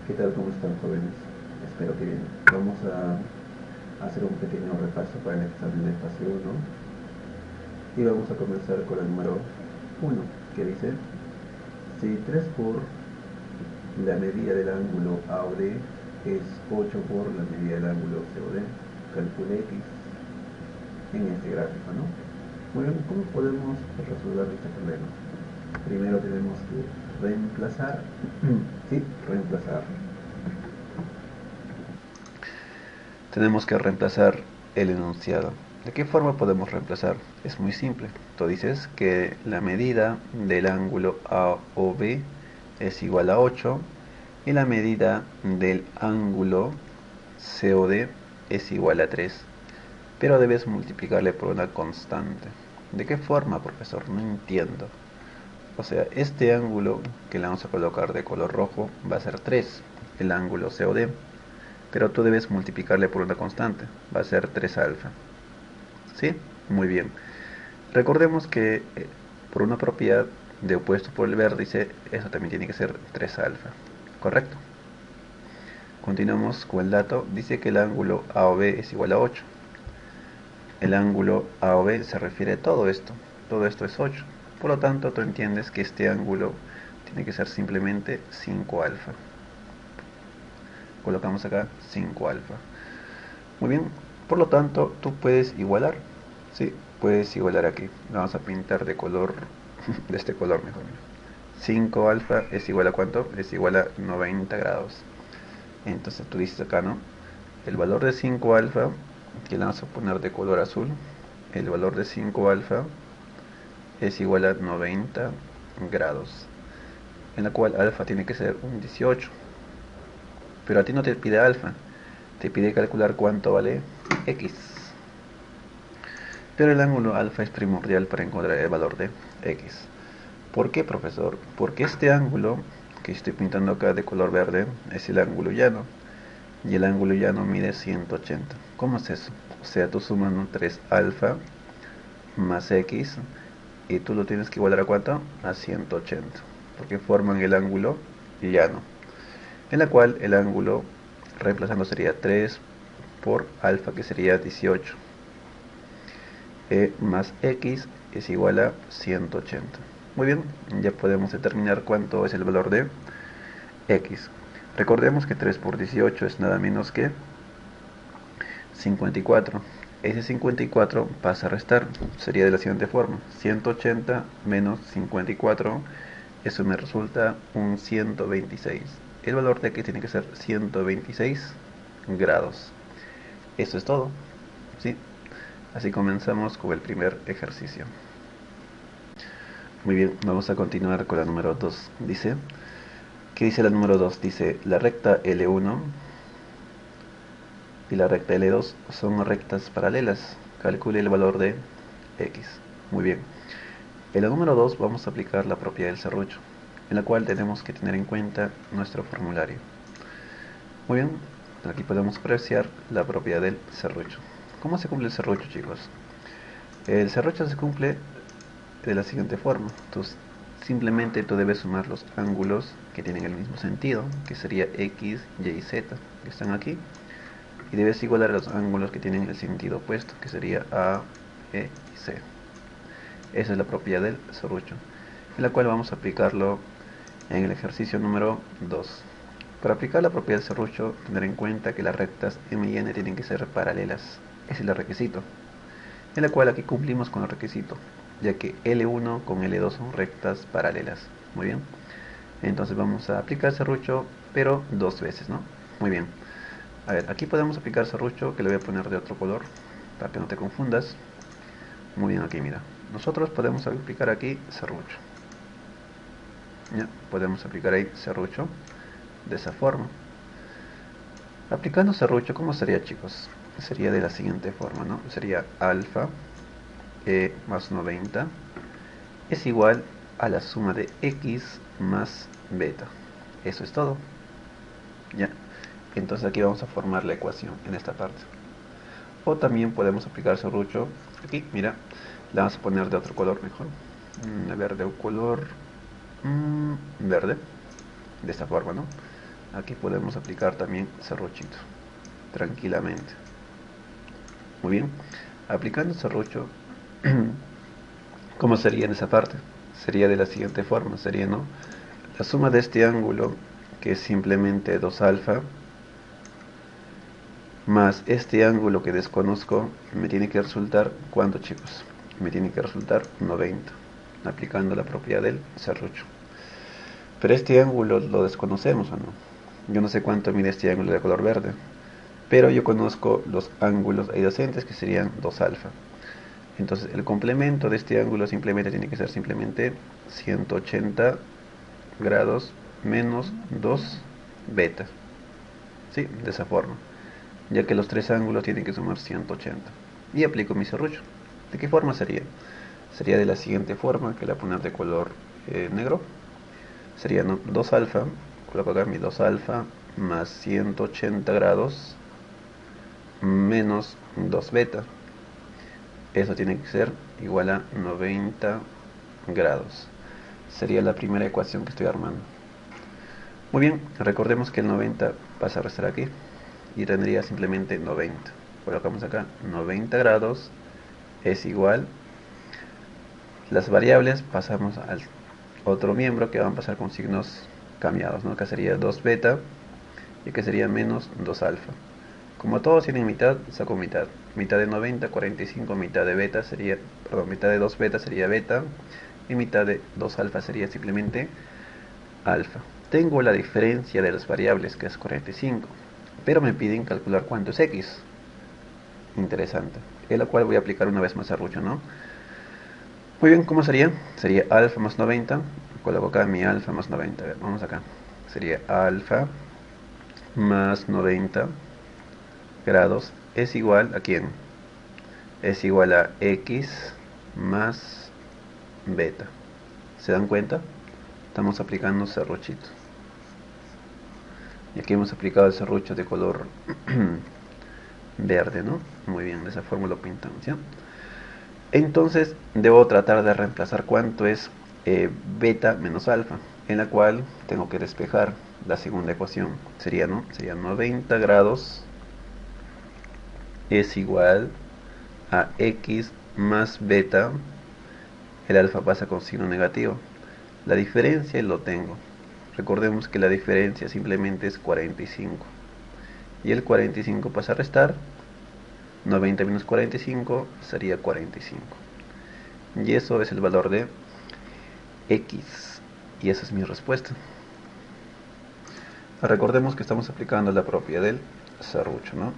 ¿Qué tal? ¿Cómo están, jóvenes? Espero que bien. Vamos a hacer un pequeño repaso para el examen de fase 1 y vamos a comenzar con el número 1, que dice: si 3 por la medida del ángulo AOD es 8 por la medida del ángulo COD, calcule X en este gráfico, ¿no? Muy bien, ¿cómo podemos resolver este problema? Primero tenemos que reemplazar, sí, reemplazar. Tenemos que reemplazar el enunciado. ¿De qué forma podemos reemplazar? Es muy simple. Tú dices que la medida del ángulo AOB es igual a 8 y la medida del ángulo COD es igual a 3, pero debes multiplicarle por una constante. ¿De qué forma, profesor? No entiendo. O sea, este ángulo que le vamos a colocar de color rojo va a ser 3, el ángulo COD, pero tú debes multiplicarle por una constante, va a ser 3 alfa. ¿Sí? Muy bien. Recordemos que por una propiedad de opuesto por el vértice, eso también tiene que ser 3 alfa. ¿Correcto? Continuamos con el dato. Dice que el ángulo AOB es igual a 8. El ángulo AOB se refiere a todo esto. Todo esto es 8. Por lo tanto, tú entiendes que este ángulo tiene que ser simplemente 5 alfa. Colocamos acá 5 alfa. Muy bien, por lo tanto, tú puedes igualar. Sí, puedes igualar aquí. Vamos a pintar de color, de este color mejor. 5 alfa es igual a ¿cuánto? Es igual a 90 grados. Entonces tú dices acá, ¿no? El valor de 5 alfa, que le vamos a poner de color azul, el valor de 5 alfa es igual a 90 grados, en la cual alfa tiene que ser un 18. Pero a ti no te pide alfa, te pide calcular cuánto vale x. Pero el ángulo alfa es primordial para encontrar el valor de x. ¿Por qué, profesor? Porque este ángulo que estoy pintando acá de color verde es el ángulo llano. Y el ángulo llano mide 180. ¿Cómo es eso? O sea, tú sumas un 3 alfa más x y tú lo tienes que igualar a ¿cuánto? A 180. Porque forman el ángulo llano. En la cual el ángulo reemplazando sería 3 por alfa, que sería 18. Más x es igual a 180. Muy bien, ya podemos determinar cuánto es el valor de x. Recordemos que 3 por 18 es nada menos que 54. Ese 54 pasa a restar, sería de la siguiente forma: 180 menos 54, eso me resulta un 126. El valor de x tiene que ser 126 grados. Eso es todo, ¿sí? Así comenzamos con el primer ejercicio. Muy bien, vamos a continuar con la número 2. Dice, ¿qué dice la número 2? Dice, la recta L1 y la recta L2 son rectas paralelas. Calcule el valor de x. Muy bien. En la número 2 vamos a aplicar la propiedad del serrucho, en la cual tenemos que tener en cuenta nuestro formulario. Muy bien, aquí podemos apreciar la propiedad del serrucho. ¿Cómo se cumple el serrucho, chicos? El serrucho se cumple de la siguiente forma. Entonces, simplemente tú debes sumar los ángulos que tienen el mismo sentido, que sería x, y y z, que están aquí, y debes igualar a los ángulos que tienen el sentido opuesto, que sería a, e y c. Esa es la propiedad del serrucho, en la cual vamos a aplicarlo en el ejercicio número 2. Para aplicar la propiedad del serrucho, tener en cuenta que las rectas m y n tienen que ser paralelas. Ese es el requisito, en la cual aquí cumplimos con el requisito, ya que L1 con L2 son rectas paralelas. Muy bien, entonces vamos a aplicar serrucho, pero dos veces, ¿no? Muy bien. A ver, aquí podemos aplicar serrucho, que le voy a poner de otro color para que no te confundas. Muy bien, aquí mira, nosotros podemos aplicar aquí serrucho. ¿Ya? Podemos aplicar ahí serrucho de esa forma. Aplicando serrucho, ¿cómo sería, chicos? Sería de la siguiente forma, ¿no? Sería alfa más 90 es igual a la suma de x más beta. Eso es todo. ¿Ya? Entonces aquí vamos a formar la ecuación en esta parte. O también podemos aplicar serrucho aquí, mira, la vamos a poner de otro color mejor. A ver, de un color verde, de esta forma, ¿no? aquí podemos aplicar también serruchito tranquilamente. Muy bien, aplicando serrucho, ¿cómo sería en esa parte? Sería de la siguiente forma, sería, ¿no?, la suma de este ángulo, que es simplemente 2 alfa, más este ángulo que desconozco, me tiene que resultar, ¿cuánto, chicos? Me tiene que resultar 90, aplicando la propiedad del serrucho. Pero este ángulo lo desconocemos, ¿o no? Yo no sé cuánto mide este ángulo de color verde, pero yo conozco los ángulos adyacentes, que serían 2 alfa. Entonces el complemento de este ángulo simplemente tiene que ser simplemente 180 grados menos 2 beta. ¿Sí? De esa forma, ya que los tres ángulos tienen que sumar 180. Y aplico mi serrucho. ¿De qué forma sería? Sería de la siguiente forma, que la poner de color negro. Sería, ¿no?, 2 alfa, coloco acá mi 2 alfa más 180 grados menos 2 beta. Eso tiene que ser igual a 90 grados. Sería la primera ecuación que estoy armando. Muy bien, recordemos que el 90 pasa a restar aquí y tendría simplemente 90. Colocamos acá 90 grados es igual. Las variables pasamos al otro miembro, que van a pasar con signos cambiados, ¿no? Acá sería 2 beta y que sería menos 2 alfa. Como todos tienen mitad, saco mitad. Mitad de 90, 45, mitad de beta sería, perdón, mitad de 2 beta sería beta y mitad de 2 alfa sería simplemente alfa. Tengo la diferencia de las variables, que es 45, pero me piden calcular cuánto es x. Interesante. En la cual voy a aplicar una vez más serrucho, ¿no? Muy bien, ¿cómo sería? Sería alfa más 90. Coloco acá mi alfa más 90. A ver, vamos acá. Sería alfa más 90 grados es igual a ¿quién? Es igual a x más beta. ¿Se dan cuenta? Estamos aplicando serruchito. Y aquí hemos aplicado el serrucho de color verde, ¿no? Muy bien, de esa forma lo pintamos, ¿ya? Entonces debo tratar de reemplazar cuánto es beta menos alfa, en la cual tengo que despejar la segunda ecuación. Sería, ¿no?, sería 90 grados es igual a x más beta. El alfa pasa con signo negativo. La diferencia lo tengo. Recordemos que la diferencia simplemente es 45. Y el 45 pasa a restar. 90 menos 45 sería 45. Y eso es el valor de x. Y esa es mi respuesta. Recordemos que estamos aplicando la propiedad del serrucho, ¿no?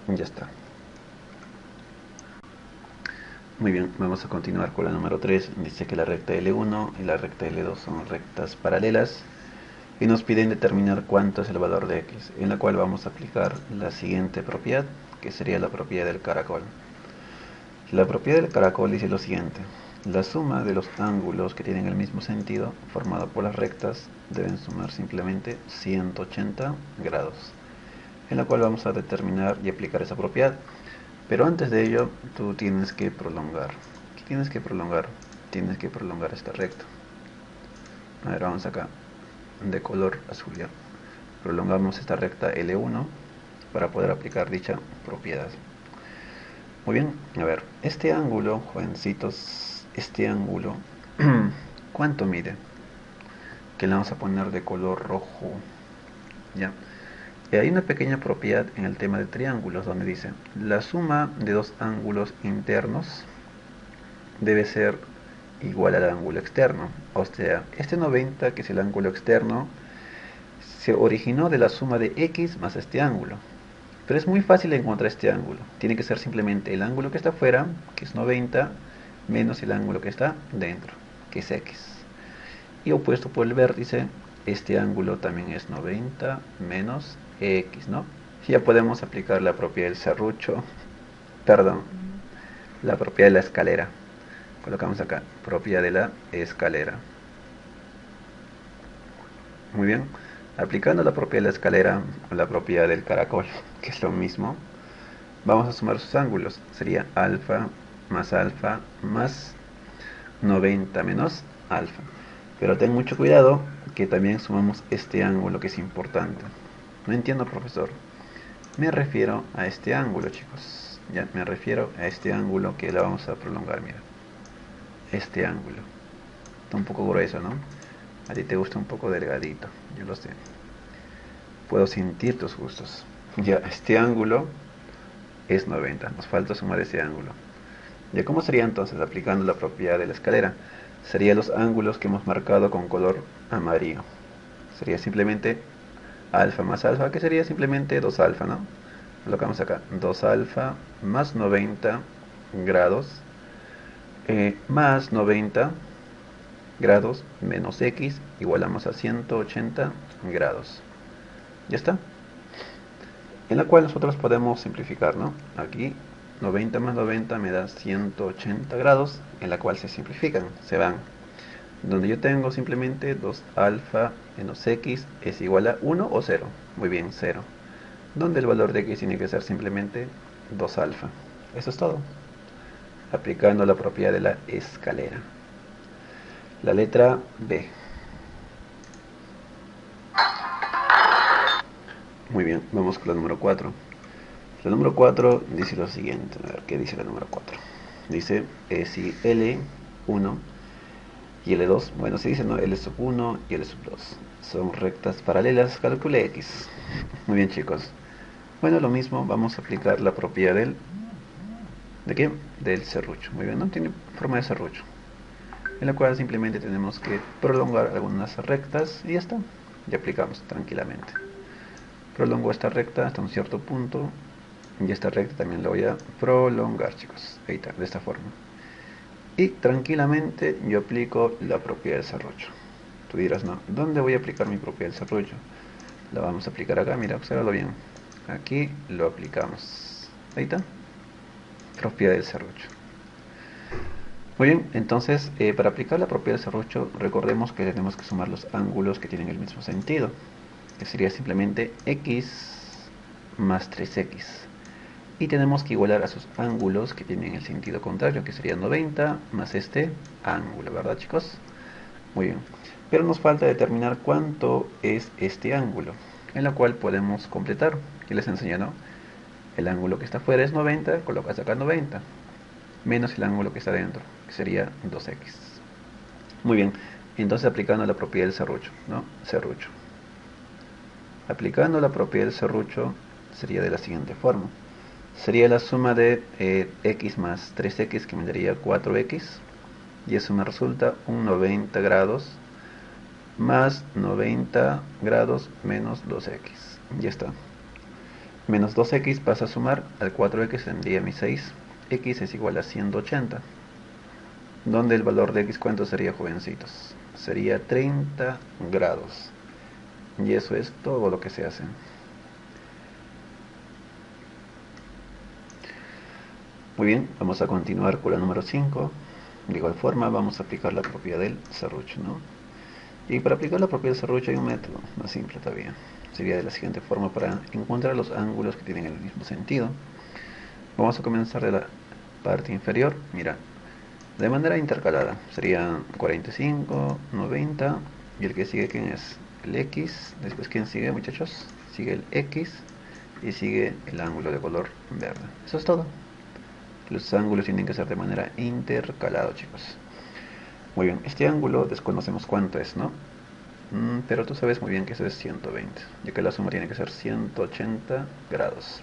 Ya está. Muy bien, vamos a continuar con la número 3. Dice que la recta L1 y la recta L2 son rectas paralelas y nos piden determinar cuánto es el valor de x, en la cual vamos a aplicar la siguiente propiedad, que sería la propiedad del caracol. La propiedad del caracol dice lo siguiente: la suma de los ángulos que tienen el mismo sentido formado por las rectas deben sumar simplemente 180 grados, en la cual vamos a determinar y aplicar esa propiedad. Pero antes de ello, tú tienes que prolongar. ¿Qué tienes que prolongar? Tienes que prolongar esta recta. A ver, vamos acá, de color azul ya. Prolongamos esta recta L1 para poder aplicar dicha propiedad. Muy bien, a ver, este ángulo, jovencitos, este ángulo, ¿cuánto mide? Que le vamos a poner de color rojo, ¿ya? Hay una pequeña propiedad en el tema de triángulos donde dice: la suma de dos ángulos internos debe ser igual al ángulo externo. O sea, este 90, que es el ángulo externo, se originó de la suma de x más este ángulo. Pero es muy fácil encontrar este ángulo. Tiene que ser simplemente el ángulo que está afuera, que es 90, menos el ángulo que está dentro, que es x. Y opuesto por el vértice, este ángulo también es 90 menos x, ¿no? Ya podemos aplicar la propiedad del serrucho, perdón, la propiedad de la escalera. Colocamos acá, propiedad de la escalera. Muy bien, aplicando la propiedad de la escalera o la propiedad del caracol, que es lo mismo, vamos a sumar sus ángulos. Sería alfa más 90 menos alfa. Pero ten mucho cuidado que también sumamos este ángulo que es importante. No entiendo, profesor. Me refiero a este ángulo, chicos. Ya, me refiero a este ángulo que lo vamos a prolongar, mira. Este ángulo. Está un poco grueso, ¿no? A ti te gusta un poco delgadito, yo lo sé. Puedo sentir tus gustos. Ya, este ángulo es 90. Nos falta sumar ese ángulo. ¿Ya cómo sería entonces aplicando la propiedad de la escalera? Serían los ángulos que hemos marcado con color amarillo. Sería simplemente alfa más alfa, que sería simplemente 2 alfa, ¿no? Colocamos acá 2 alfa más 90 grados más 90 grados menos x igualamos a 180 grados. ¿Ya está? En la cual nosotros podemos simplificar, ¿no? Aquí 90 más 90 me da 180 grados, en la cual se simplifican, se van. Donde yo tengo simplemente 2 alfa menos x es igual a 1 o 0. Muy bien, 0. Donde el valor de x tiene que ser simplemente 2 alfa. Eso es todo. Aplicando la propiedad de la escalera. La letra B. Muy bien, vamos con la número 4. La número 4 dice lo siguiente. A ver, ¿qué dice la número 4? Dice, si L1 y L2, bueno, se dice, ¿no? L sub 1 y L sub 2 son rectas paralelas, calcule X. Muy bien, chicos. Bueno, lo mismo, vamos a aplicar la propiedad ¿de qué? Del serrucho. Muy bien, no tiene forma de serrucho. En la cual simplemente tenemos que prolongar algunas rectas y ya está. Y aplicamos tranquilamente. Prolongo esta recta hasta un cierto punto. Y esta recta también la voy a prolongar, chicos. Ahí está, de esta forma. Y tranquilamente yo aplico la propiedad del serrucho. Tú dirás, no, ¿dónde voy a aplicar mi propiedad del serrucho? La vamos a aplicar acá, mira, obsérvalo bien. Aquí lo aplicamos. Ahí está. Propiedad del serrucho. Muy bien, entonces para aplicar la propiedad del serrucho recordemos que tenemos que sumar los ángulos que tienen el mismo sentido, que sería simplemente x más 3x. Y tenemos que igualar a sus ángulos que tienen el sentido contrario, que sería 90 más este ángulo, ¿verdad, chicos? Muy bien, pero nos falta determinar cuánto es este ángulo, en la cual podemos completar. Aquí les enseño, ¿no? El ángulo que está afuera es 90, colocas acá 90, menos el ángulo que está dentro, que sería 2x. Muy bien, entonces aplicando la propiedad del serrucho, ¿no? Serrucho. Aplicando la propiedad del serrucho sería de la siguiente forma. Sería la suma de x más 3x, que me daría 4x, y eso me resulta un 90 grados más 90 grados menos 2x. Ya está. Menos 2x pasa a sumar al 4x, tendría mi 6. X es igual a 180. Donde el valor de x, ¿cuánto sería, jovencitos? Sería 30 grados. Y eso es todo lo que se hace. Muy bien, vamos a continuar con la número 5. De igual forma vamos a aplicar la propiedad del serrucho, ¿no? Y para aplicar la propiedad del serrucho hay un método más simple todavía. Sería de la siguiente forma para encontrar los ángulos que tienen el mismo sentido. Vamos a comenzar de la parte inferior. Mira, de manera intercalada. Serían 45, 90. Y el que sigue, ¿quién es? El X. Después, ¿quién sigue, muchachos? Sigue el X. Y sigue el ángulo de color verde. Eso es todo. Los ángulos tienen que ser de manera intercalada, chicos. Muy bien, este ángulo desconocemos cuánto es, ¿no? Pero tú sabes muy bien que eso es 120, ya que la suma tiene que ser 180 grados.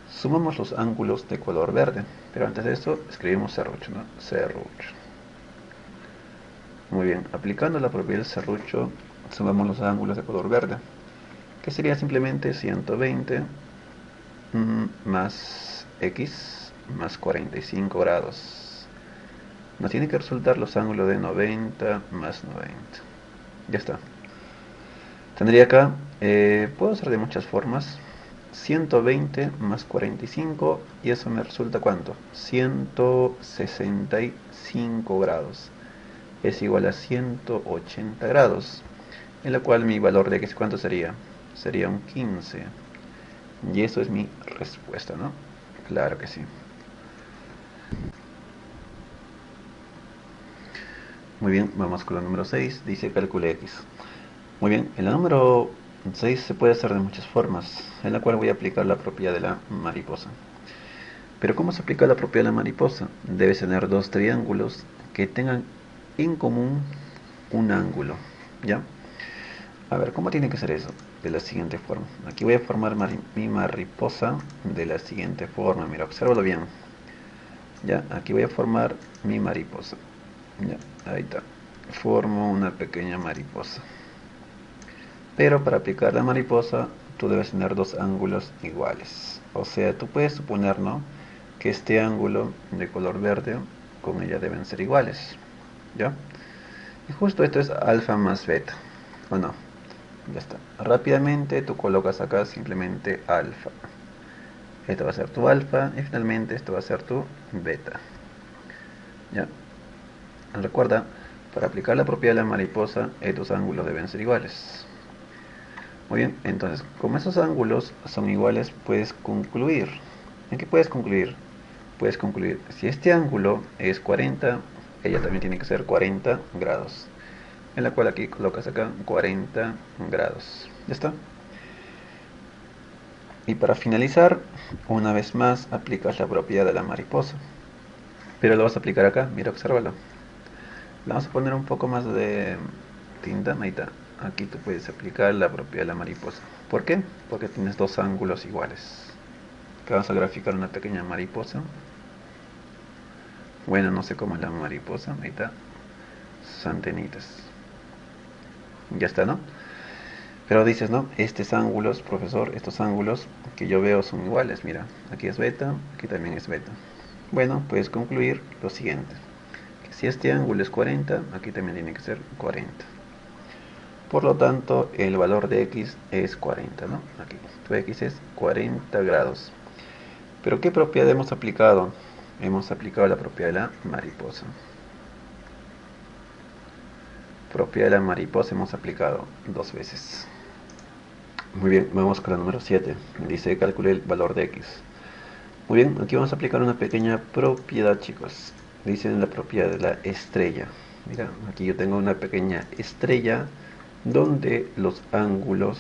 Sumamos los ángulos de color verde, pero antes de eso escribimos serrucho, ¿no? Serrucho. Muy bien, aplicando la propiedad del serrucho, sumamos los ángulos de color verde, que sería simplemente 120 más x más 45 grados. Nos tiene que resultar los ángulos de 90 más 90. Ya está. Tendría acá, puedo hacer de muchas formas. 120 más 45 y eso me resulta ¿cuánto? 165 grados. Es igual a 180 grados. En la cual mi valor de x, ¿cuánto sería? Sería un 15. Y eso es mi respuesta, ¿no? Claro que sí. Muy bien, vamos con la número 6, dice calcule x. Muy bien, en la número 6 se puede hacer de muchas formas, en la cual voy a aplicar la propiedad de la mariposa. Pero ¿cómo se aplica la propiedad de la mariposa? Debes tener dos triángulos que tengan en común un ángulo, ¿ya? A ver, ¿cómo tiene que ser eso? De la siguiente forma. Aquí voy a formar mi mariposa de la siguiente forma. Mira, obsérvalo bien. Ya, aquí voy a formar mi mariposa. Ya, ahí está. Formo una pequeña mariposa. Pero para aplicar la mariposa, tú debes tener dos ángulos iguales. O sea, tú puedes suponer, ¿no?, que este ángulo de color verde con ella deben ser iguales. ¿Ya? Y justo esto es alfa más beta. ¿O no? Ya está. Rápidamente tú colocas acá simplemente alfa. Esto va a ser tu alfa y finalmente esto va a ser tu beta. ¿Ya? Recuerda, para aplicar la propiedad de la mariposa, estos ángulos deben ser iguales. Muy bien, entonces, como esos ángulos son iguales, puedes concluir. ¿En qué puedes concluir? Puedes concluir, si este ángulo es 40, ella también tiene que ser 40 grados. En la cual aquí colocas acá 40 grados. ¿Ya está? Y para finalizar, una vez más, aplicas la propiedad de la mariposa. Pero lo vas a aplicar acá, mira, obsérvalo. Le vamos a poner un poco más de tinta, ahí está. Aquí tú puedes aplicar la propiedad de la mariposa. ¿Por qué? Porque tienes dos ángulos iguales. Acá vamos a graficar una pequeña mariposa. Bueno, no sé cómo es la mariposa, ahí está. Sus antenitas. Ya está, ¿no? Pero dices, ¿no? Estos ángulos, profesor, estos ángulos que yo veo son iguales. Mira, aquí es beta, aquí también es beta. Bueno, puedes concluir lo siguiente. Que si este ángulo es 40, aquí también tiene que ser 40. Por lo tanto, el valor de x es 40, ¿no? Aquí, tu x es 40 grados. Pero ¿qué propiedad hemos aplicado? Hemos aplicado la propiedad de la mariposa. Propiedad de la mariposa hemos aplicado dos veces. Muy bien, vamos con la número 7. Dice calcule el valor de x. Muy bien, aquí vamos a aplicar una pequeña propiedad, chicos. Dice la propiedad de la estrella. Mira, aquí yo tengo una pequeña estrella donde los ángulos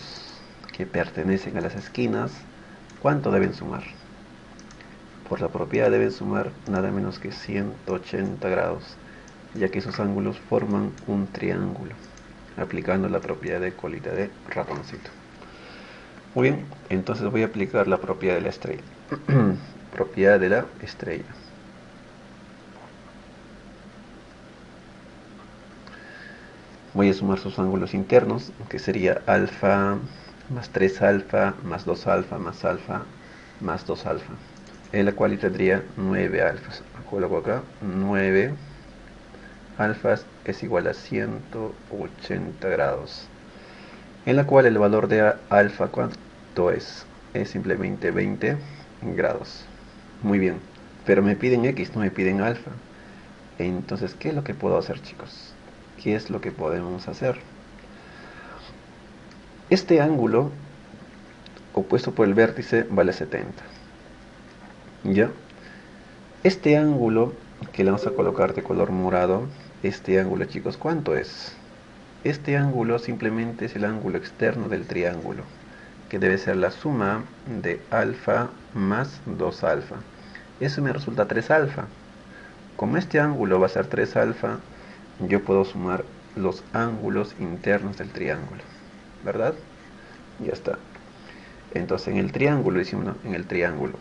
que pertenecen a las esquinas, ¿cuánto deben sumar? Por la propiedad deben sumar nada menos que 180 grados, ya que esos ángulos forman un triángulo, aplicando la propiedad de colita de ratoncito. Muy bien, entonces voy a aplicar la propiedad de la estrella. Propiedad de la estrella. Voy a sumar sus ángulos internos, que sería alfa más 3 alfa más 2 alfa más alfa más 2 alfa, en la cual tendría 9 alfas. Coloco acá 9 alfas es igual a 180 grados, en la cual el valor de alfa, ¿cuánto es? Es simplemente 20 grados. Muy bien, pero me piden x, no me piden alfa. Entonces, ¿qué es lo que puedo hacer, chicos? ¿Qué es lo que podemos hacer? Este ángulo opuesto por el vértice vale 70. ¿Ya? Este ángulo que le vamos a colocar de color morado, este ángulo, chicos, ¿cuánto es? Este ángulo simplemente es el ángulo externo del triángulo, que debe ser la suma de alfa más 2 alfa. Eso me resulta 3 alfa. Como este ángulo va a ser 3 alfa, yo puedo sumar los ángulos internos del triángulo, ¿verdad? Ya está. Entonces en el triángulo, hicimos, ¿no? En el triángulo.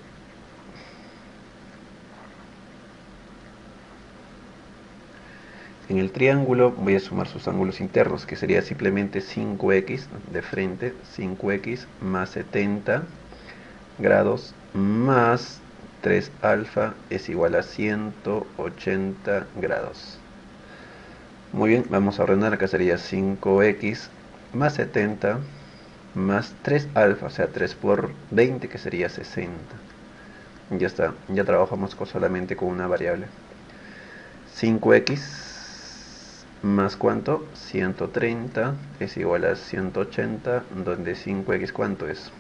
En el triángulo voy a sumar sus ángulos internos, que sería simplemente 5x de frente, 5x más 70 grados más 3 alfa es igual a 180 grados. Muy bien, vamos a ordenar, acá sería 5x más 70 más 3 alfa, o sea 3 por 20, que sería 60. Ya está, ya trabajamos solamente con una variable. 5x más ¿cuánto? 130 es igual a 180, donde 5x ¿cuánto es?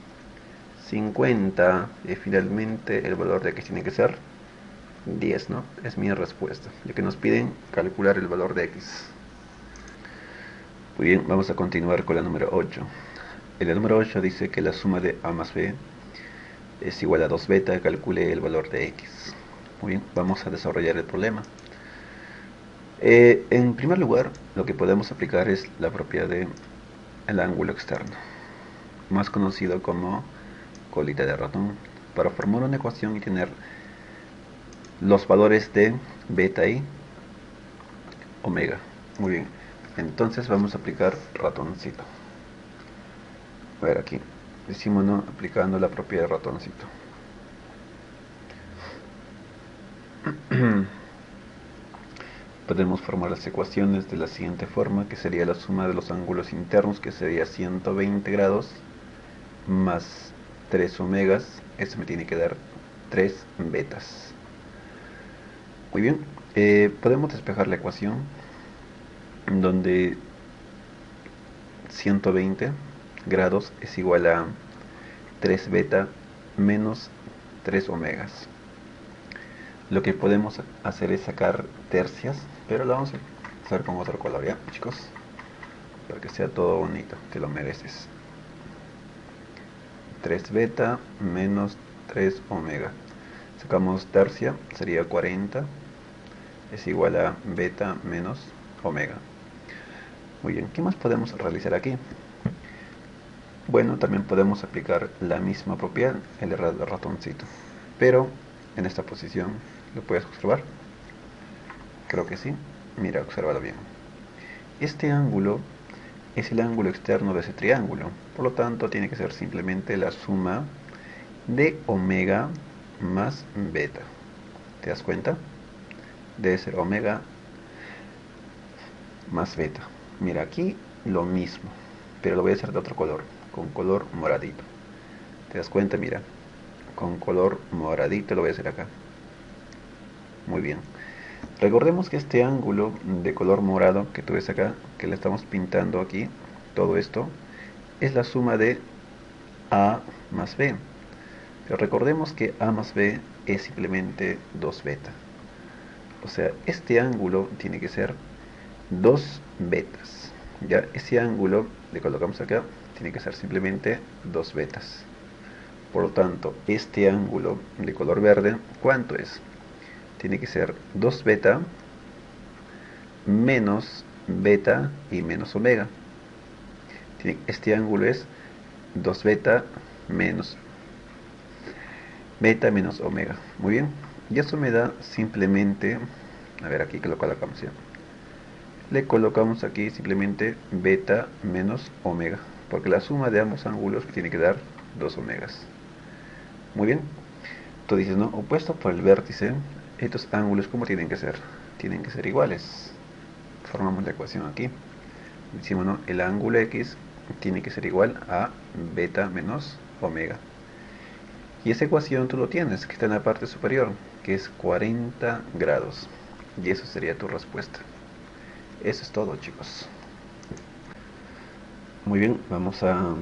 50, y finalmente el valor de x tiene que ser 10, ¿no? Es mi respuesta, ya que nos piden calcular el valor de x. Muy bien, vamos a continuar con la número 8. En la número 8 dice que la suma de a más b es igual a 2 beta, calcule el valor de x. Muy bien, vamos a desarrollar el problema. En primer lugar, lo que podemos aplicar es la propiedad del ángulo externo, más conocido como colita de ratón, para formar una ecuación y tener los valores de beta y omega. Muy bien, entonces vamos a aplicar ratoncito. A ver aquí, decimos no aplicando la propiedad de ratoncito. Podemos formar las ecuaciones de la siguiente forma, que sería la suma de los ángulos internos, que sería 120 grados más 3 omegas. Esto me tiene que dar 3 betas. Muy bien, podemos despejar la ecuación donde 120 grados es igual a 3 beta menos 3 omegas. Lo que podemos hacer es sacar tercias, pero lo vamos a hacer con otro color, ¿ya, chicos? Para que sea todo bonito, te lo mereces. 3 beta menos 3 omega. Sacamos tercia, sería 40. Es igual a beta menos omega. Muy bien, ¿qué más podemos realizar aquí? Bueno, también podemos aplicar la misma propiedad, el ratoncito, pero en esta posición. ¿Lo puedes observar? Creo que sí. Mira, obsérvalo bien. Este ángulo es el ángulo externo de ese triángulo. Por lo tanto, tiene que ser simplemente la suma de omega más beta. ¿Te das cuenta? Debe ser omega más beta. Mira, aquí lo mismo, pero lo voy a hacer de otro color, con color moradito. ¿Te das cuenta? Mira, con color moradito lo voy a hacer acá. Muy bien. Recordemos que este ángulo de color morado que tú ves acá, que le estamos pintando aquí, todo esto, es la suma de A más B. Pero recordemos que A más B es simplemente 2 beta. O sea, este ángulo tiene que ser 2 betas. Ya, ese ángulo le colocamos acá, tiene que ser simplemente 2 betas. Por lo tanto, este ángulo de color verde, ¿cuánto es? Tiene que ser 2 beta menos beta y menos omega. Este ángulo es 2 beta menos omega. Muy bien. Y eso me da simplemente, a ver aquí que lo colocamos ya. Le colocamos aquí simplemente beta menos omega, porque la suma de ambos ángulos tiene que dar 2 omegas. Muy bien. Tú dices, ¿no? Opuesto por el vértice, estos ángulos, ¿cómo tienen que ser? Tienen que ser iguales. Formamos la ecuación aquí. Decimos, ¿no? El ángulo X tiene que ser igual a beta menos omega. Y esa ecuación tú lo tienes, que está en la parte superior, que es 40 grados. Y eso sería tu respuesta. Eso es todo, chicos. Muy bien, vamos a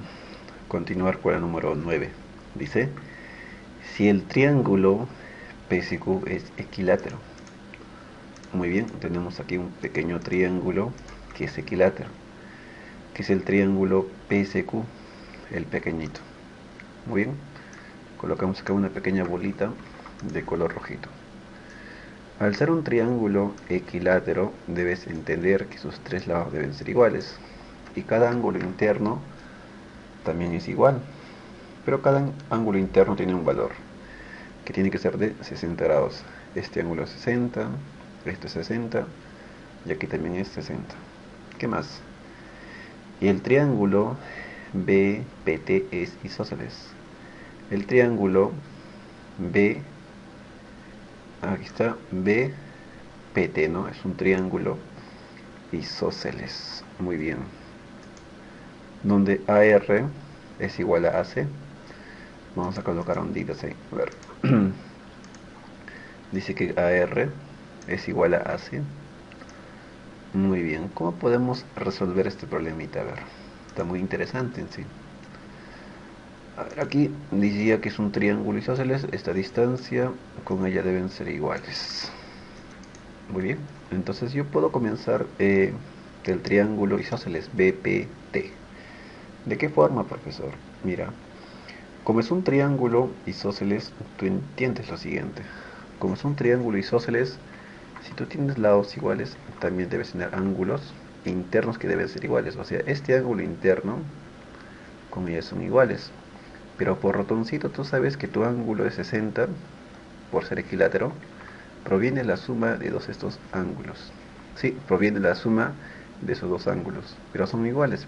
continuar con la número 9. Dice, si el triángulo PSQ es equilátero. Muy bien, tenemos aquí un pequeño triángulo que es equilátero, que es el triángulo PSQ, el pequeñito. Muy bien, colocamos acá una pequeña bolita de color rojito. Al ser un triángulo equilátero, debes entender que sus tres lados deben ser iguales, y cada ángulo interno también es igual, pero cada ángulo interno tiene un valor, que tiene que ser de 60 grados. Este ángulo es 60, este es 60, y aquí también es 60. ¿Qué más? Y el triángulo BPT es isósceles. El triángulo aquí está, BPT, ¿no? Es un triángulo isósceles. Muy bien. Donde AR es igual a AC. Vamos a colocar onditas ahí. A ver. Dice que AR es igual a AC. Muy bien. ¿Cómo podemos resolver este problemita? A ver. Está muy interesante en sí. A ver, aquí decía que es un triángulo isósceles. Esta distancia con ella deben ser iguales. Muy bien. Entonces yo puedo comenzar del triángulo isósceles BPT. ¿De qué forma, profesor? Mira, como es un triángulo isósceles, tú entiendes lo siguiente. Como es un triángulo isósceles, si tú tienes lados iguales, también debes tener ángulos internos que deben ser iguales. O sea, este ángulo interno con ellas son iguales. Pero por ratoncito tú sabes que tu ángulo de 60, por ser equilátero, proviene la suma de dos de estos ángulos. Sí, proviene la suma de esos dos ángulos, pero son iguales.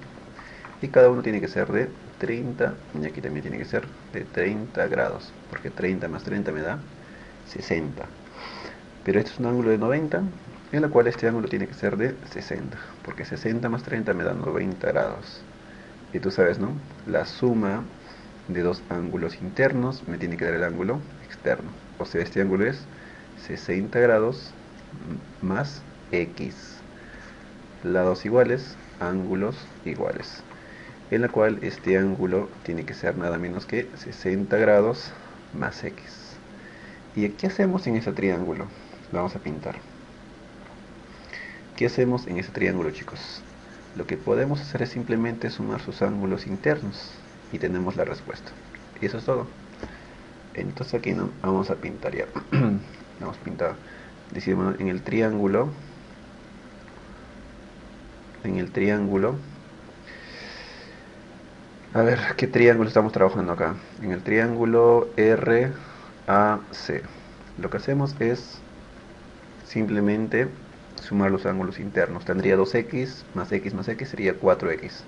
Y cada uno tiene que ser de 30, y aquí también tiene que ser de 30 grados, porque 30 más 30 me da 60. Pero este es un ángulo de 90, en el cual este ángulo tiene que ser de 60, porque 60 más 30 me da 90 grados. Y tú sabes, ¿no? La suma de dos ángulos internos me tiene que dar el ángulo externo. O sea, este ángulo es 60 grados más X. Lados iguales, ángulos iguales. En la cual este ángulo tiene que ser nada menos que 60 grados más X. ¿Y qué hacemos en ese triángulo? Lo vamos a pintar. ¿Qué hacemos en ese triángulo, chicos? Lo que podemos hacer es simplemente sumar sus ángulos internos y tenemos la respuesta. Y eso es todo. Entonces aquí no vamos a pintar ya. Vamos a pintar. Decimos en el triángulo. A ver, ¿qué triángulo estamos trabajando acá? En el triángulo RAC. Lo que hacemos es simplemente sumar los ángulos internos. Tendría 2x más x más x sería 4x.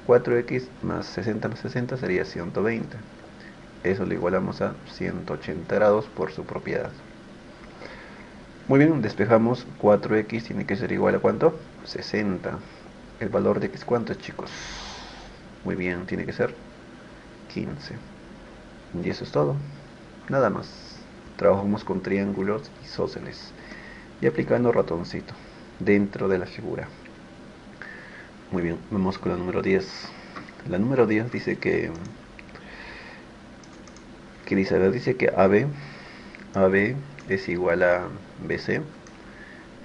4x más 60 sería 120. Eso lo igualamos a 180 grados por su propiedad. Muy bien, despejamos. 4x tiene que ser igual a ¿cuánto? 60. El valor de x, ¿cuánto es, chicos? Muy bien, tiene que ser 15. Y eso es todo. Nada más. Trabajamos con triángulos isósceles y aplicando ratoncito dentro de la figura. Muy bien, vamos con la número 10. La número 10 dice que dice que AB es igual a BC,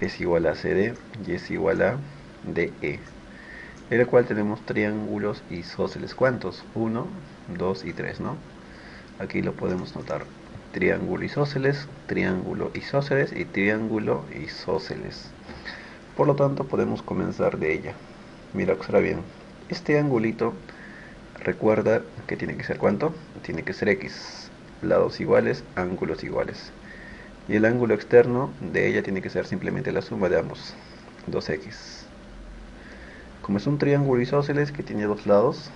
es igual a CD y es igual a DE, en el cual tenemos triángulos isósceles. ¿Cuántos? 1, 2 y 3, ¿no? Aquí lo podemos notar. Triángulo isósceles y triángulo isósceles. Por lo tanto, podemos comenzar de ella. Mira, observa bien. Este angulito, recuerda que tiene que ser ¿cuánto? Tiene que ser X. Lados iguales, ángulos iguales. Y el ángulo externo de ella tiene que ser simplemente la suma de ambos, 2x. Como es un triángulo isósceles que tiene dos lados,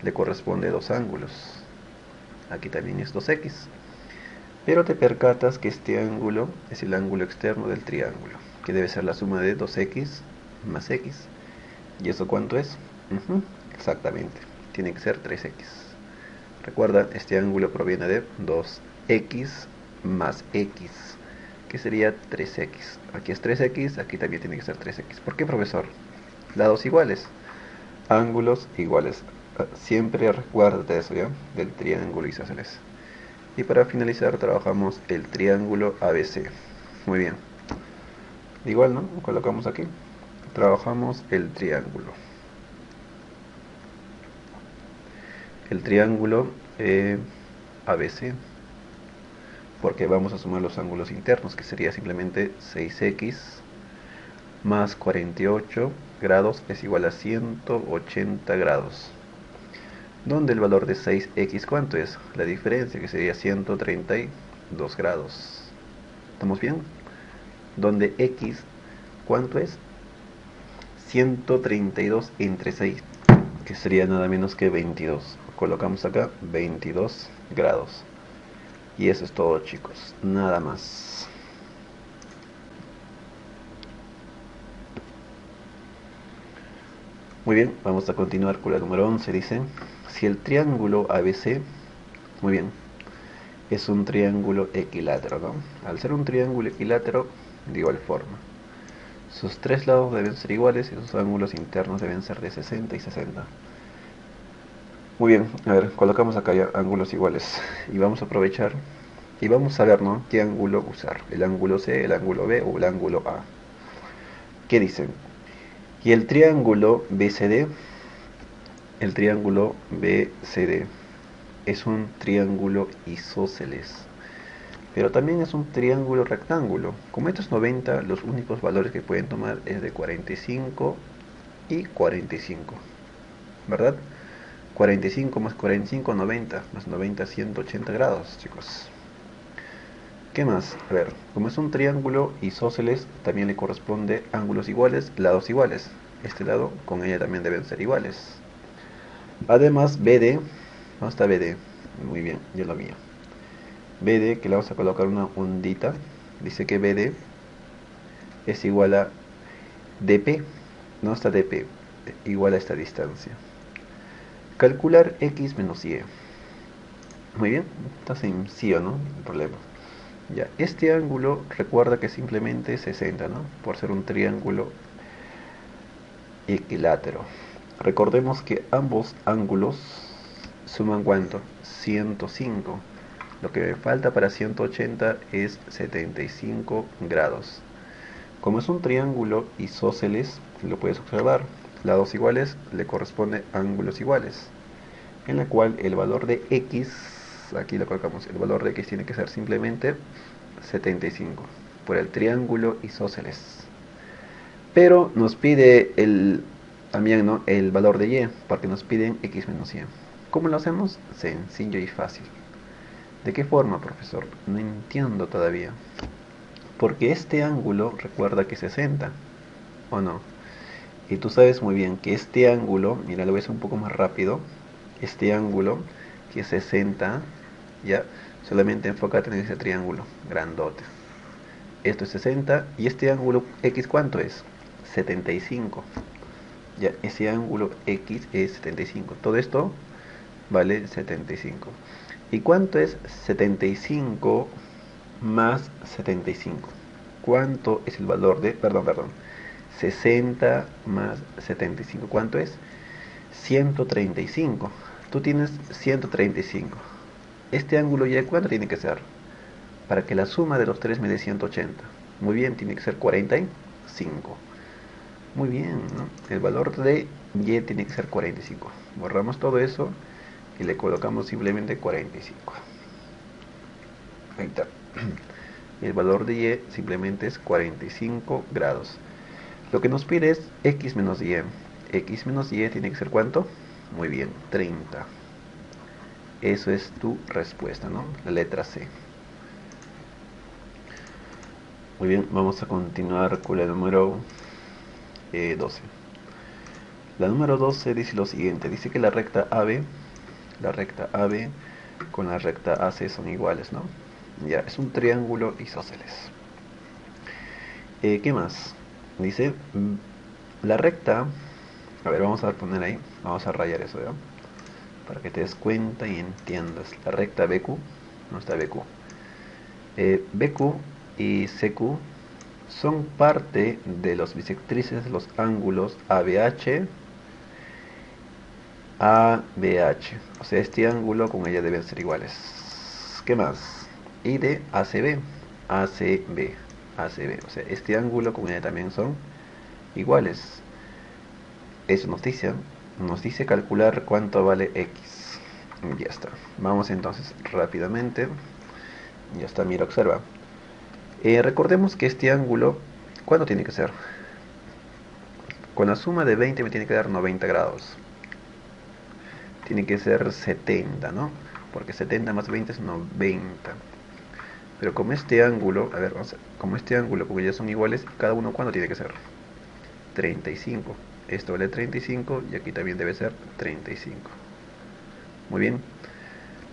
le corresponde dos ángulos. Aquí también es 2x. Pero te percatas que este ángulo es el ángulo externo del triángulo, que debe ser la suma de 2x más x. ¿Y eso cuánto es? Exactamente, tiene que ser 3x. Recuerda, este ángulo proviene de 2x más x, que sería 3x. Aquí es 3x, aquí también tiene que ser 3x. ¿Por qué, profesor? Lados iguales, ángulos iguales. Siempre recuérdate eso, ¿ya? Del triángulo isósceles. Y para finalizar trabajamos el triángulo ABC. Muy bien. Igual, ¿no? Colocamos aquí. Trabajamos el triángulo. El triángulo ABC. Porque vamos a sumar los ángulos internos, que sería simplemente 6x más 48 grados es igual a 180 grados. Donde el valor de 6x, ¿cuánto es? La diferencia, que sería 132 grados. ¿Estamos bien? Donde x, ¿cuánto es? 132 entre 6, que sería nada menos que 22. Colocamos acá 22 grados. Y eso es todo, chicos, nada más. Muy bien, vamos a continuar con la número 11. Dice, si el triángulo ABC, muy bien, es un triángulo equilátero, ¿no? Al ser un triángulo equilátero, de igual forma, sus tres lados deben ser iguales y sus ángulos internos deben ser de 60 y 60. Muy bien, a ver, colocamos acá ya ángulos iguales y vamos a aprovechar y vamos a ver, ¿no?, qué ángulo usar, el ángulo C, el ángulo B o el ángulo A. ¿Qué dicen? Y el triángulo BCD, el triángulo BCD es un triángulo isósceles, pero también es un triángulo rectángulo. Como esto es 90, los únicos valores que pueden tomar es de 45 y 45, ¿verdad? 45 más 45, 90, más 90, 180 grados, chicos. ¿Qué más? A ver, como es un triángulo isósceles, también le corresponde ángulos iguales, lados iguales. Este lado con ella también deben ser iguales. Además, BD, ¿dónde está BD? Muy bien, yo lo mío. BD, que le vamos a colocar una ondita, dice que BD es igual a DP, no está DP, igual a esta distancia. Calcular X menos Y. Muy bien, está sencillo, ¿no? El problema. Ya, este ángulo recuerda que simplemente es 60, ¿no? Por ser un triángulo equilátero. Recordemos que ambos ángulos suman ¿cuánto? 105. Lo que me falta para 180 es 75 grados. Como es un triángulo isósceles, lo puedes observar. Lados iguales le corresponde ángulos iguales, en la cual el valor de x, aquí lo colocamos, el valor de x tiene que ser simplemente 75 por el triángulo isósceles. Pero nos pide también, ¿no?, el valor de y, porque nos piden x menos y. ¿Cómo lo hacemos? Sencillo y fácil. ¿De qué forma, profesor? No entiendo todavía. Porque este ángulo recuerda que es 60, ¿o no? Y tú sabes muy bien que este ángulo, mira, lo voy a hacer un poco más rápido. Este ángulo, que es 60, ya, solamente enfócate en ese triángulo grandote. Esto es 60 y este ángulo X, ¿cuánto es? 75. Ya, ese ángulo X es 75. Todo esto vale 75. ¿Y cuánto es 75 más 75? ¿Cuánto es el valor de, perdón, 60 más 75? ¿Cuánto es? 135. Tú tienes 135. Este ángulo ya, ¿cuánto tiene que ser? Para que la suma de los tres me dé 180. Muy bien, tiene que ser 45. Muy bien, ¿no? El valor de y tiene que ser 45. Borramos todo eso y le colocamos simplemente 45. Ahí está. El valor de y simplemente es 45 grados. Lo que nos pide es x menos y. X menos y tiene que ser ¿cuánto? Muy bien, 30. Eso es tu respuesta, ¿no? La letra C. Muy bien, vamos a continuar con la número 12. La número 12 dice lo siguiente. Dice que la recta AB con la recta AC son iguales, ¿no? Ya, es un triángulo isósceles. ¿Qué más? Dice, la recta, a ver, vamos a poner ahí, vamos a rayar eso, ¿ya? Para que te des cuenta y entiendas. La recta BQ, no está BQ. BQ y CQ son parte de los bisectrices de los ángulos ABH, ABH. O sea, este ángulo con ella deben ser iguales. ¿Qué más? Y de ACB, ACB, ACB. O sea, este ángulo con ella también son iguales. Eso nos dice calcular cuánto vale X. Ya está. Vamos entonces rápidamente. Ya está, mira, observa. Recordemos que este ángulo, ¿cuánto tiene que ser? Con la suma de 20 me tiene que dar 90 grados. Tiene que ser 70, ¿no? Porque 70 más 20 es 90. Pero como este ángulo, a ver, como este ángulo, como ya son iguales, cada uno, ¿cuánto tiene que ser? 35. Esto vale 35 y aquí también debe ser 35. Muy bien.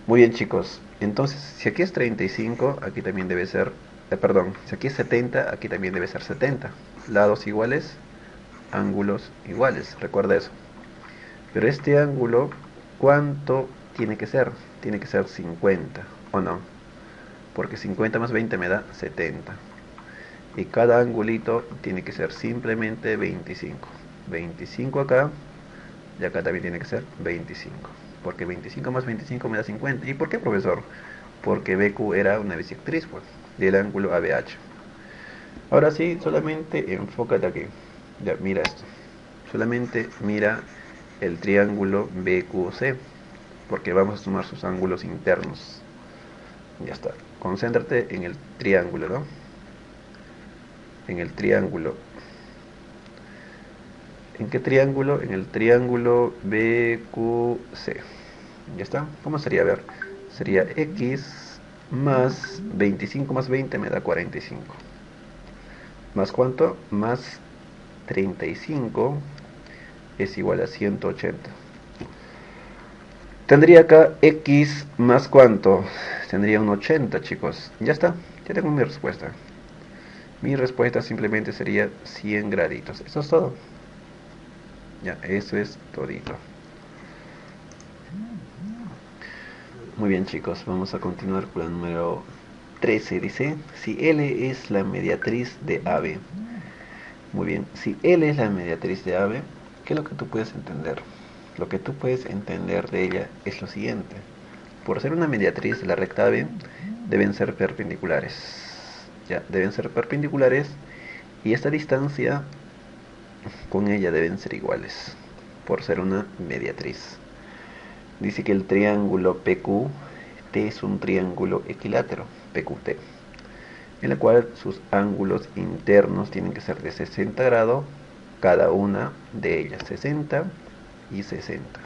Muy bien, chicos. Entonces, si aquí es 35, aquí también debe ser, perdón, si aquí es 70, aquí también debe ser 70. Lados iguales, ángulos iguales. Recuerda eso. Pero este ángulo, ¿cuánto tiene que ser? Tiene que ser 50, ¿o no? Porque 50 más 20 me da 70. Y cada angulito tiene que ser simplemente 25. 25 acá, y acá también tiene que ser 25. Porque 25 más 25 me da 50. ¿Y por qué, profesor? Porque BQ era una bisectriz, pues, del ángulo ABH. Ahora sí, solamente enfócate aquí. Ya, mira esto. Solamente mira el triángulo BQC, porque vamos a sumar sus ángulos internos. Ya está. Concéntrate en el triángulo, ¿no? En el triángulo. ¿En qué triángulo? En el triángulo BQC. Ya está. ¿Cómo sería? A ver. Sería X más 25 más 20 me da 45. ¿Más cuánto? Más 35 es igual a 180. Tendría acá X más cuánto. Tendría un 80, chicos. Ya está. Ya tengo mi respuesta. Mi respuesta simplemente sería 100 graditos. Eso es todo. Ya, eso es todito. Muy bien, chicos, vamos a continuar con la número 13. Dice, si L es la mediatriz de AB. Muy bien, si L es la mediatriz de AB, ¿qué es lo que tú puedes entender? Lo que tú puedes entender de ella es lo siguiente. Por ser una mediatriz de la recta AB, deben ser perpendiculares. Ya, deben ser perpendiculares y esta distancia con ella deben ser iguales, por ser una mediatriz. Dice que el triángulo PQT es un triángulo equilátero, PQT, en el cual sus ángulos internos tienen que ser de 60 grados cada una de ellas, 60 y 60.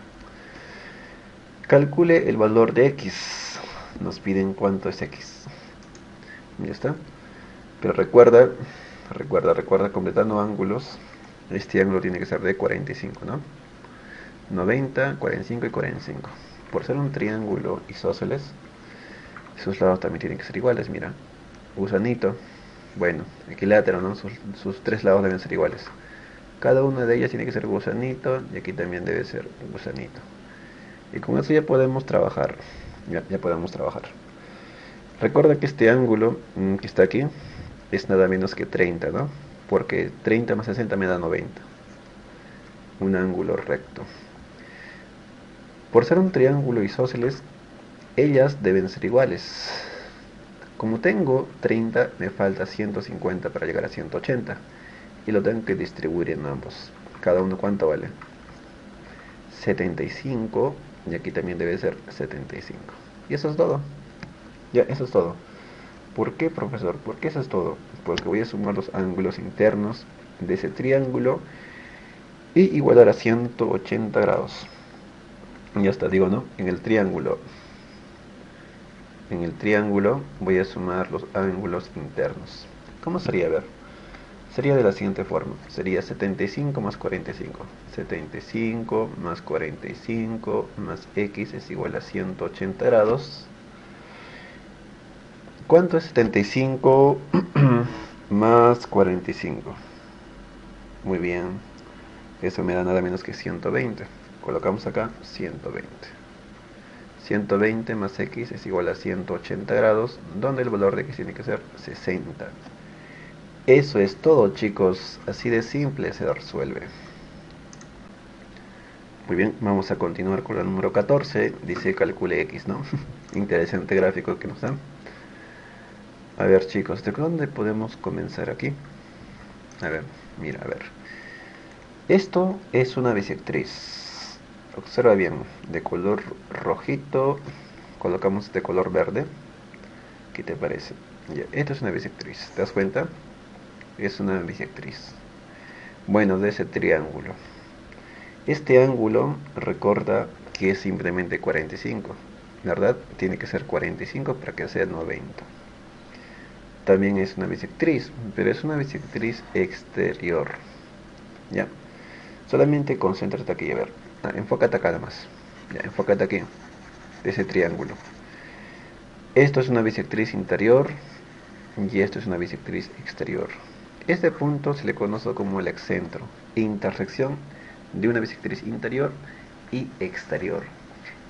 Calcule el valor de X. Nos piden cuánto es X. Ya está. Pero recuerda, completando ángulos, este ángulo tiene que ser de 45, ¿no? 90, 45 y 45. Por ser un triángulo isósceles, sus lados también tienen que ser iguales, mira. Gusanito, bueno, equilátero, ¿no? Sus tres lados deben ser iguales. Cada una de ellas tiene que ser gusanito y aquí también debe ser gusanito. Y con eso ya podemos trabajar. Ya podemos trabajar. Recuerda que este ángulo que está aquí es nada menos que 30, ¿no? Porque 30 más 60 me da 90. Un ángulo recto. Por ser un triángulo isósceles, ellas deben ser iguales. Como tengo 30, me falta 150 para llegar a 180. Y lo tengo que distribuir en ambos. Cada uno, ¿cuánto vale? 75. Y aquí también debe ser 75. Y eso es todo. Ya, eso es todo. ¿Por qué, profesor? ¿Por qué eso es todo? Porque voy a sumar los ángulos internos de ese triángulo y igualar a 180 grados. Ya está, digo, ¿no? En el triángulo voy a sumar los ángulos internos. ¿Cómo sería? A ver. Sería de la siguiente forma. Sería 75 más 45. 75 más 45 más X es igual a 180 grados. ¿Cuánto es 75 más 45? Muy bien. Eso me da nada menos que 120. Colocamos acá 120. 120 más X es igual a 180 grados, donde el valor de X tiene que ser 60. Eso es todo, chicos. Así de simple se resuelve. Muy bien, vamos a continuar con la número 14. Dice calcule X, ¿no? Interesante gráfico que nos dan. A ver, chicos, ¿de dónde podemos comenzar aquí? A ver, mira, a ver. Esto es una bisectriz. Observa bien, de color rojito, colocamos de color verde. ¿Qué te parece? Ya, esto es una bisectriz, ¿te das cuenta? Es una bisectriz. Bueno, de ese triángulo. Este ángulo recuerda que es simplemente 45, ¿verdad? Tiene que ser 45 para que sea 90. También es una bisectriz, pero es una bisectriz exterior. ¿Ya? Solamente concéntrate aquí, a ver. Enfócate acá nada más. Ya, enfócate aquí, de ese triángulo. Esto es una bisectriz interior y esto es una bisectriz exterior. Este punto se le conoce como el excentro, intersección de una bisectriz interior y exterior,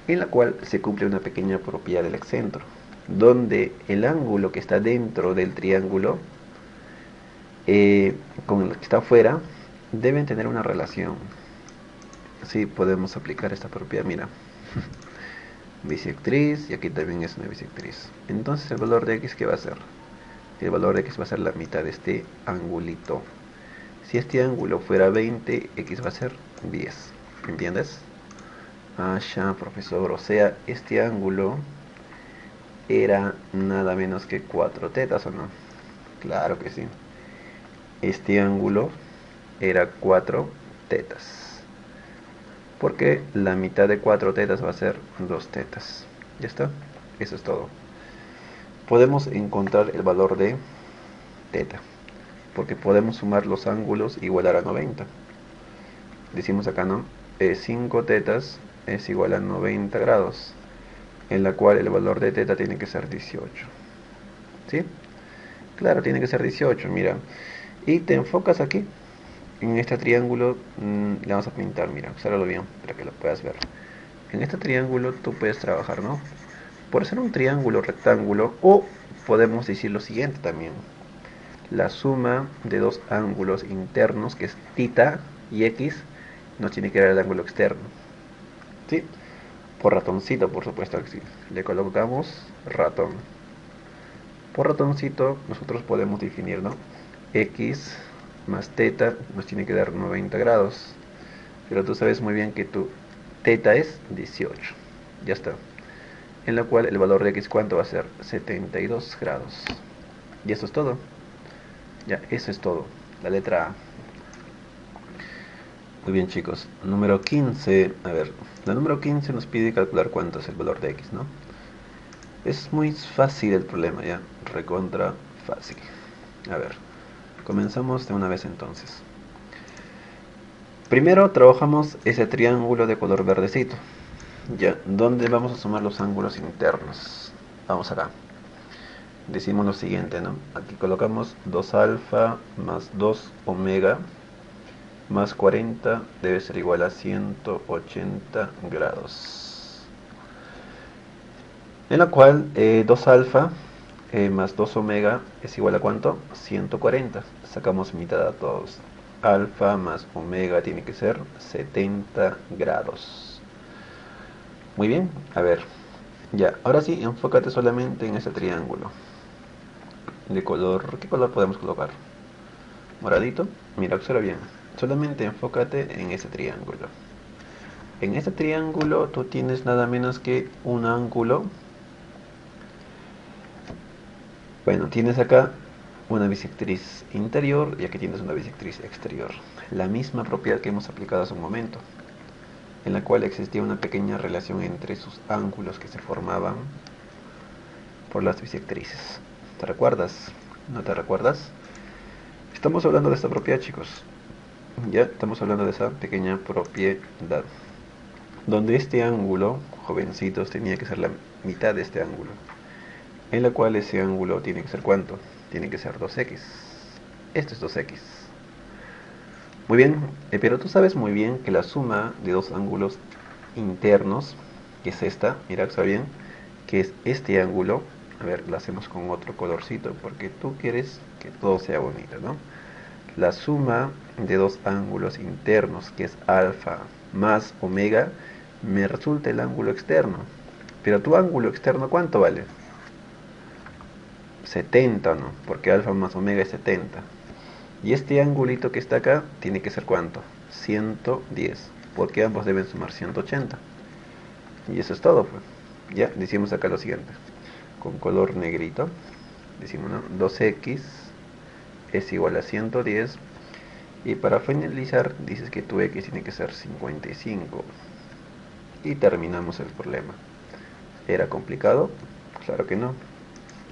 en la cual se cumple una pequeña propiedad del excentro, donde el ángulo que está dentro del triángulo con el que está afuera deben tener una relación. Así podemos aplicar esta propiedad, mira. Bisectriz, y aquí también es una bisectriz. Entonces el valor de X, ¿qué va a ser? El valor de X va a ser la mitad de este angulito. Si este ángulo fuera 20, x va a ser 10. ¿Entiendes? Ah, ya, profesor. O sea, este ángulo era nada menos que 4 tetas, ¿o no? Claro que sí. Este ángulo era 4 tetas. Porque la mitad de 4 tetas va a ser 2 tetas. ¿Ya está? Eso es todo. Podemos encontrar el valor de teta, porque podemos sumar los ángulos igualar a 90. Decimos acá, ¿no? 5 tetas es igual a 90 grados, en la cual el valor de teta tiene que ser 18. ¿Sí? Claro, tiene que ser 18, mira. Y te enfocas aquí, en este triángulo, le vamos a pintar, mira, obsérvalo bien, para que lo puedas ver. En este triángulo tú puedes trabajar, ¿no? Por ser un triángulo rectángulo, o podemos decir lo siguiente también. La suma de dos ángulos internos, que es θ y x, nos tiene que dar el ángulo externo. ¿Sí? Por ratoncito, por supuesto que sí. Le colocamos ratón. Por ratoncito nosotros podemos definir, ¿no? X más θ nos tiene que dar 90 grados. Pero tú sabes muy bien que tu θ es 18. Ya está. En la cual el valor de x, ¿cuánto va a ser? 72 grados. Y eso es todo. Ya, eso es todo. La letra A. Muy bien, chicos. Número 15. A ver, la número 15 nos pide calcular cuánto es el valor de x, ¿no? Es muy fácil el problema, ya. Recontra fácil. A ver, comenzamos de una vez entonces. Primero trabajamos ese triángulo de color verdecito. Ya, ¿dónde vamos a sumar los ángulos internos? Vamos acá. Decimos lo siguiente, ¿no? Aquí colocamos 2 alfa más 2 omega más 40 debe ser igual a 180 grados. En la cual 2 alfa más 2 omega es igual a ¿cuánto? 140. Sacamos mitad a todos. Alfa más omega tiene que ser 70 grados. Muy bien, a ver. Ya, ahora sí, enfócate solamente en ese triángulo. De color, ¿qué color podemos colocar? Moradito. Mira, observa bien. Solamente enfócate en ese triángulo. En este triángulo tú tienes nada menos que un ángulo. Bueno, tienes acá una bisectriz interior y aquí tienes una bisectriz exterior. La misma propiedad que hemos aplicado hace un momento, en la cual existía una pequeña relación entre sus ángulos que se formaban por las bisectrices. ¿Te recuerdas? ¿No te recuerdas? Estamos hablando de esta propiedad, chicos. Ya estamos hablando de esa pequeña propiedad, donde este ángulo, jovencitos, tenía que ser la mitad de este ángulo, en la cual ese ángulo tiene que ser ¿cuánto? Tiene que ser 2x. Esto es 2x. Muy bien, pero tú sabes muy bien que la suma de dos ángulos internos, que es esta, mira, está bien, que es este ángulo. A ver, lo hacemos con otro colorcito, porque tú quieres que todo sea bonito, ¿no? La suma de dos ángulos internos, que es alfa más omega, me resulta el ángulo externo. Pero tu ángulo externo, ¿cuánto vale? 70, ¿no? Porque alfa más omega es 70. Y este angulito que está acá tiene que ser ¿cuánto? 110, porque ambos deben sumar 180. Y eso es todo, pues. Ya, decimos acá lo siguiente. Con color negrito, decimos, ¿no? 2x es igual a 110. Y para finalizar, dices que tu x tiene que ser 55. Y terminamos el problema. ¿Era complicado? Claro que no.